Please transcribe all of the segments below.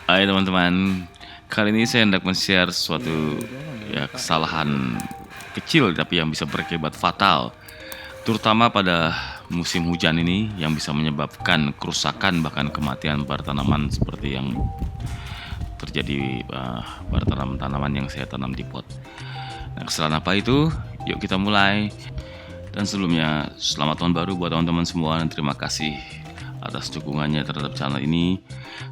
Hai teman-teman, kali ini saya hendak men-share suatu kesalahan kecil tapi yang bisa berakibat fatal, terutama pada musim hujan ini yang bisa menyebabkan kerusakan bahkan kematian pada tanaman seperti yang terjadi pada tanaman-tanaman yang saya tanam di pot. Nah, kesalahan apa itu? Yuk kita mulai. Dan sebelumnya, selamat tahun baru buat teman-teman semua dan terima kasih atas dukungannya terhadap channel ini.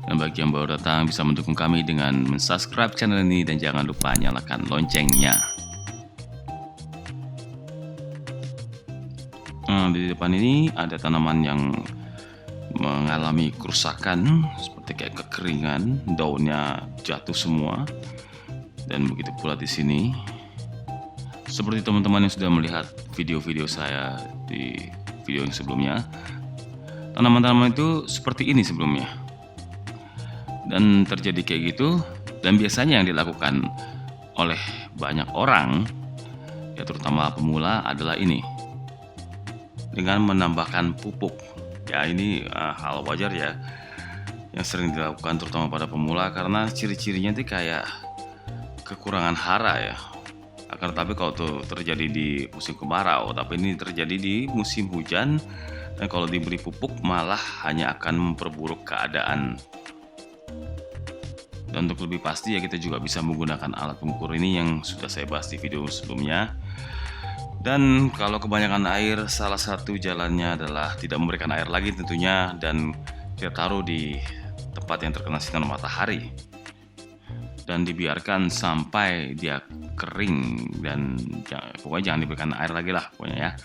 Dan bagi yang baru datang bisa mendukung kami dengan subscribe channel ini dan jangan lupa nyalakan loncengnya. Nah, di depan ini ada tanaman yang mengalami kerusakan seperti kayak kekeringan, daunnya jatuh semua. Dan begitu pula di sini. Seperti teman-teman yang sudah melihat video-video saya di video yang sebelumnya, tanaman-tanaman itu seperti ini sebelumnya. Dan terjadi kayak gitu, dan biasanya yang dilakukan oleh banyak orang, ya terutama pemula adalah ini. Dengan menambahkan pupuk. Ya ini hal wajar ya, yang sering dilakukan terutama pada pemula karena ciri-cirinya itu kayak kekurangan hara ya. Akan tetapi kalau itu terjadi di musim kemarau, tapi ini terjadi di musim hujan, dan kalau diberi pupuk malah hanya akan memperburuk keadaan. Dan untuk lebih pasti ya kita juga bisa menggunakan alat pengukur ini yang sudah saya bahas di video sebelumnya. Dan kalau kebanyakan air, salah satu jalannya adalah tidak memberikan air lagi tentunya, dan kita taruh di tempat yang terkena sinar matahari dan dibiarkan sampai dia kering, dan pokoknya jangan diberikan air lagi lah pokoknya ya.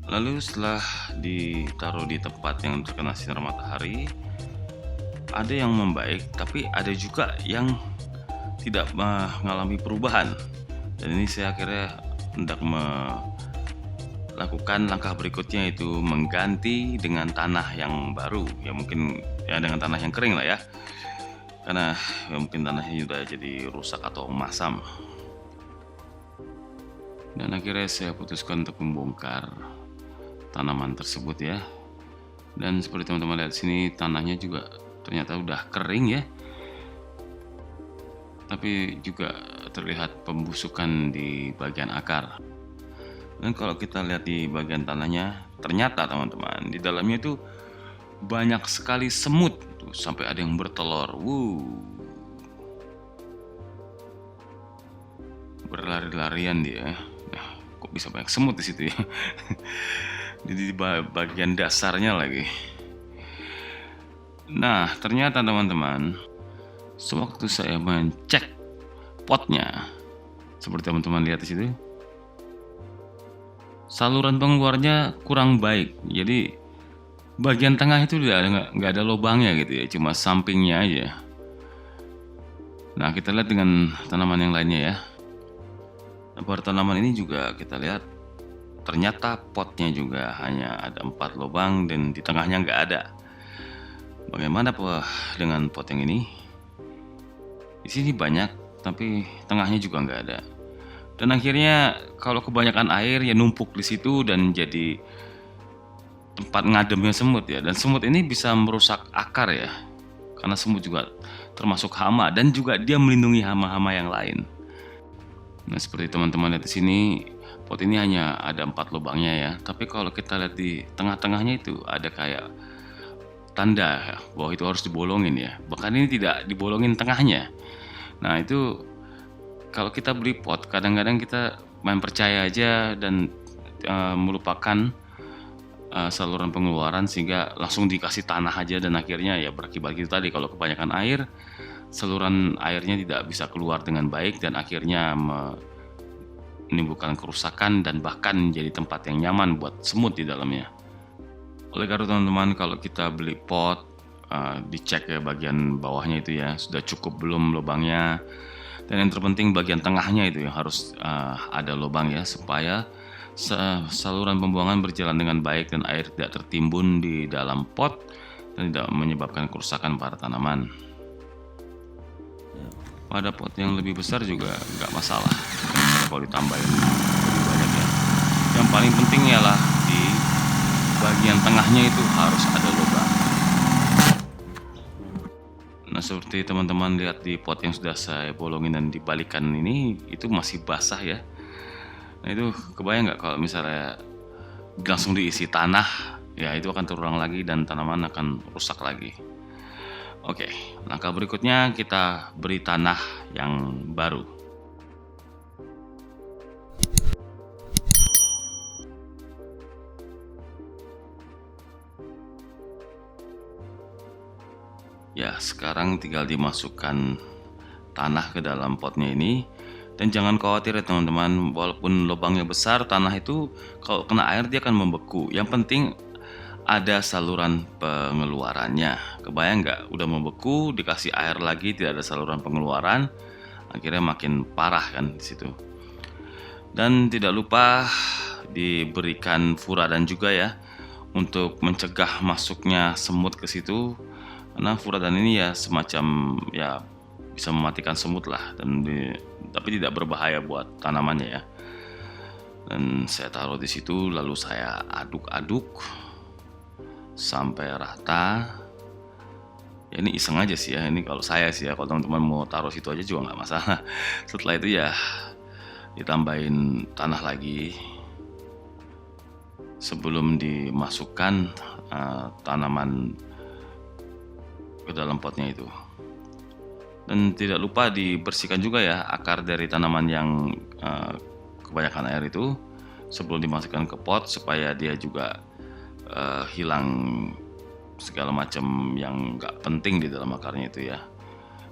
Lalu setelah ditaruh di tempat yang terkena sinar matahari, ada yang membaik tapi ada juga yang tidak mengalami perubahan. Dan ini saya akhirnya hendak melakukan langkah berikutnya, yaitu mengganti dengan tanah yang baru, ya mungkin ya dengan tanah yang kering lah ya, karena ya mungkin tanahnya sudah jadi rusak atau masam. Dan akhirnya saya putuskan untuk membongkar tanaman tersebut ya. Dan seperti teman-teman lihat sini, tanahnya juga ternyata udah kering ya, tapi juga terlihat pembusukan di bagian akar. Dan kalau kita lihat di bagian tanahnya, ternyata teman-teman di dalamnya itu banyak sekali semut tuh, sampai ada yang bertelur. Berlari-larian dia. Nah, kok bisa banyak semut di situ ya? Di bagian dasarnya lagi. Nah, ternyata teman-teman, sewaktu saya mencek potnya, seperti teman-teman lihat di situ, saluran pengeluarnya kurang baik. Jadi bagian tengah itu nggak ada lubangnya gitu ya, cuma sampingnya aja. Nah, kita lihat dengan tanaman yang lainnya ya. Nah, pada tanaman ini juga kita lihat ternyata potnya juga hanya ada 4 lubang dan di tengahnya nggak ada. Bagaimana dengan pot yang ini? Di sini banyak, tapi tengahnya juga nggak ada. Dan akhirnya kalau kebanyakan air ya numpuk di situ dan jadi tempat ngademnya semut ya. Dan semut ini bisa merusak akar ya, karena semut juga termasuk hama dan juga dia melindungi hama-hama yang lain. Nah, seperti teman-teman lihat di sini, pot ini hanya ada 4 lubangnya ya. Tapi kalau kita lihat di tengah-tengahnya itu ada kayak tanda bahwa itu harus dibolongin ya. Bahkan ini tidak dibolongin tengahnya. Nah, itu kalau kita beli pot, kadang-kadang kita main percaya aja dan melupakan saluran pengeluaran sehingga langsung dikasih tanah aja, dan akhirnya ya berakibat gitu tadi. Kalau kebanyakan air, saluran airnya tidak bisa keluar dengan baik dan akhirnya menimbulkan kerusakan dan bahkan menjadi tempat yang nyaman buat semut di dalamnya. Oleh karena teman-teman, kalau kita beli pot, dicek ya bagian bawahnya itu ya sudah cukup belum lubangnya, dan yang terpenting bagian tengahnya itu yang harus ada lubang ya, supaya saluran pembuangan berjalan dengan baik dan air tidak tertimbun di dalam pot dan tidak menyebabkan kerusakan pada tanaman. Pada pot yang lebih besar juga nggak masalah, kalau ditambahin lebih banyak ya. Yang paling penting ialah di bagian tengahnya itu harus ada lubang. Nah, seperti teman-teman lihat di pot yang sudah saya bolongin dan dibalikan ini, itu masih basah ya. Nah, itu kebayang nggak kalau misalnya langsung diisi tanah, ya itu akan terulang lagi dan tanaman akan rusak lagi. Oke, langkah berikutnya kita beri tanah yang baru. Ya, sekarang tinggal dimasukkan tanah ke dalam potnya ini. Dan jangan khawatir ya teman-teman, walaupun lubangnya besar, tanah itu kalau kena air dia akan membeku. Yang penting ada saluran pengeluarannya. Kebayang nggak? Udah membeku, dikasih air lagi, tidak ada saluran pengeluaran, akhirnya makin parah kan di situ. Dan tidak lupa diberikan furadan juga ya, untuk mencegah masuknya semut ke situ. Karena furadan ini ya semacam ya bisa mematikan semut lah, tapi tidak berbahaya buat tanamannya ya. Dan saya taruh di situ, lalu saya aduk-aduk sampai rata. Ya ini iseng aja sih ya, ini kalau saya sih ya, kalau teman-teman mau taruh situ aja juga nggak masalah. Setelah itu ya ditambahin tanah lagi sebelum dimasukkan tanaman ke dalam potnya itu. Dan tidak lupa dibersihkan juga ya akar dari tanaman yang kebanyakan air itu sebelum dimasukkan ke pot, supaya dia juga hilang segala macam yang nggak penting di dalam akarnya itu ya.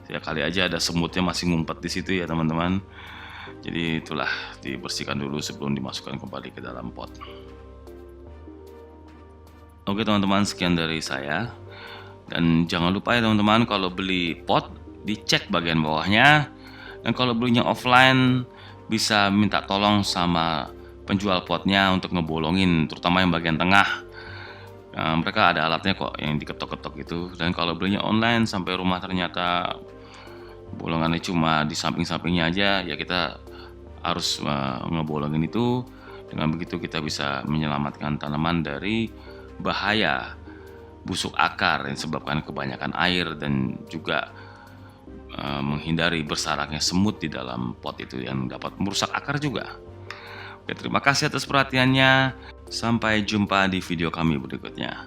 Ya kali aja ada semutnya masih ngumpet di situ ya teman-teman. Jadi itulah dibersihkan dulu sebelum dimasukkan kembali ke dalam pot. Oke teman-teman, sekian dari saya. Dan jangan lupa ya teman-teman, kalau beli pot dicek bagian bawahnya. Dan kalau belinya offline bisa minta tolong sama penjual potnya untuk ngebolongin, terutama yang bagian tengah. Mereka ada alatnya kok yang diketok-ketok gitu. Dan kalau belinya online sampai rumah ternyata bolongannya cuma di samping-sampingnya aja, ya kita harus ngebolongin itu. Dengan begitu kita bisa menyelamatkan tanaman dari bahaya busuk akar yang disebabkan kebanyakan air, dan juga menghindari bersaraknya semut di dalam pot itu yang dapat merusak akar juga. Oke, terima kasih atas perhatiannya. Sampai jumpa di video kami berikutnya.